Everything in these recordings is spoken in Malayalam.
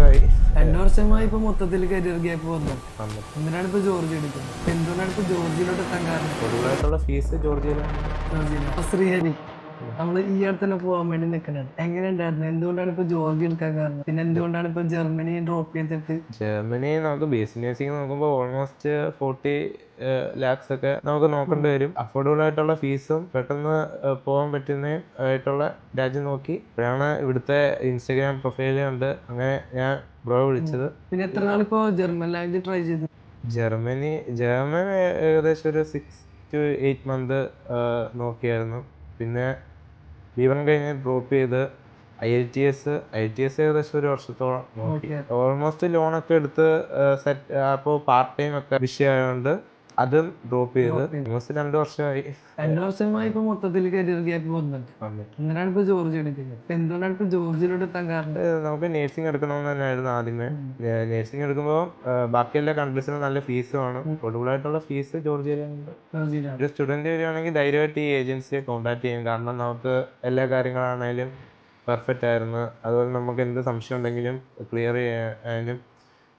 വർഷമായി. 2 വർഷമായി ഇപ്പൊ മൊത്തത്തിൽ കരിയർ ഗ്യാപ്പ് വന്നു. എന്തിനാണ് ഇപ്പൊ ജോർജിയ എടുക്കുന്നത്? എന്തുകൊണ്ടാണ് ഇപ്പൊ ജോർജിയയിലോട്ട് എത്താൻ കാരണം? പൊതുവായിട്ടുള്ള ഫീസ് ജോർജിയയിലാണ്. അപ്പൊ ശ്രീഹരി, നമ്മള് ഈ അടുത്ത് തന്നെ പോകാൻ വേണ്ടി നിൽക്കുന്നത് എങ്ങനെ ഉണ്ടായിരുന്നു? എന്തുകൊണ്ടാണ് ഇപ്പൊ ജോർജിയ എടുക്കാൻ കാരണം? പിന്നെ എന്തുകൊണ്ടാണ് ഇപ്പൊ ജർമ്മനി ഡ്രോപ്പ് ചെയ്തിട്ട്? ജർമ്മനി നമുക്ക് ബേസിക് നേഴ്സിംഗ് നോക്കുമ്പോൾ ഓൾമോസ്റ്റ് 40 lakhs ഒക്കെ നമുക്ക് നോക്കേണ്ടി വരും. അഫോർഡബിൾ ആയിട്ടുള്ള ഫീസും പെട്ടെന്ന് പോകാൻ പറ്റുന്ന ആയിട്ടുള്ള രാജ്യം നോക്കി അപ്പോഴാണ് ഇവിടുത്തെ ഇൻസ്റ്റഗ്രാം പ്രൊഫൈല് കണ്ട് അങ്ങനെ ഞാൻ ബ്രോ വിളിച്ചത്. പിന്നെ എത്ര നാളിപ്പോ ജർമ്മൻ ലാംഗ്വേജ് ട്രൈ ചെയ്തു? ജർമ്മൻ ഏകദേശം ഒരു 6 to 8 months നോക്കിയായിരുന്നു. പിന്നെ B1 കഴിഞ്ഞ് ഡ്രോപ്പ് ചെയ്ത് IELTS ഏകദേശം 1 വർഷത്തോളം നോക്കി. ഓൾമോസ്റ്റ് ലോണൊക്കെ എടുത്ത് സെറ്റ്. അപ്പോൾ പാർട്ട് ടൈം ഒക്കെ വിഷയമായതുകൊണ്ട് അതും ഡ്രോപ്പ് ചെയ്ത് ഓൾമോസ്റ്റ് 2 വർഷമായി. 2 വർഷമായി ഇപ്പൊ മൊത്തത്തിൽ കരിയർ ഗ്യാപ്പ് വന്നിട്ട് എന്തിനാണ് ഇപ്പൊ ജോർജിയ എടുക്കുന്നത്? ഇപ്പൊ എന്തുകൊണ്ടാണ് ഇപ്പൊ ജോർജിയയിലോട്ട് എത്താൻ കാരണം? നമുക്ക് നേഴ്സിംഗ് എടുക്കണമെന്ന് തന്നെയായിരുന്നു ആദ്യമേ. നേഴ്സിംഗ് എടുക്കുമ്പോൾ ബാക്കി എല്ലാ കൺട്രീസിലും നല്ല ഫീസുമാണ്. കൂടുതലായിട്ടുള്ള ഫീസ് ജോർജിയയിലുണ്ട്. ഒരു സ്റ്റുഡൻറ് വരികയാണെങ്കിൽ ധൈര്യമായിട്ട് ഈ ഏജൻസിയെ കോൺടാക്ട് ചെയ്യും. കാരണം നമുക്ക് എല്ലാ കാര്യങ്ങളാണെങ്കിലും പെർഫെക്റ്റ് ആയിരുന്നു. അതുപോലെ നമുക്ക് എന്ത് സംശയം ഉണ്ടെങ്കിലും ക്ലിയർ ചെയ്യാനും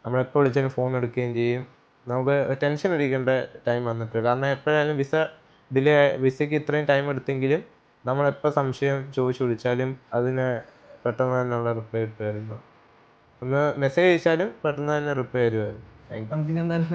നമ്മളെപ്പോൾ വിളിച്ചാലും ഫോൺ എടുക്കുകയും ചെയ്യും. നമുക്ക് ടെൻഷൻ അടിക്കേണ്ട ടൈം വന്നിട്ട്. കാരണം എപ്പോഴായാലും വിസയ്ക്ക് ഇത്രയും ടൈം എടുത്തെങ്കിലും നമ്മളെപ്പോൾ സംശയം ചോദിച്ചു വിളിച്ചാലും അതിന് പെട്ടെന്ന് തന്നെയുള്ള റിപ്ലൈ കിട്ടുമായിരുന്നു. ഒന്ന് മെസ്സേജ് അയച്ചാലും പെട്ടെന്ന് തന്നെ റിപ്ലൈ തരുമായിരുന്നു. നമുക്കിനി എന്തായാലും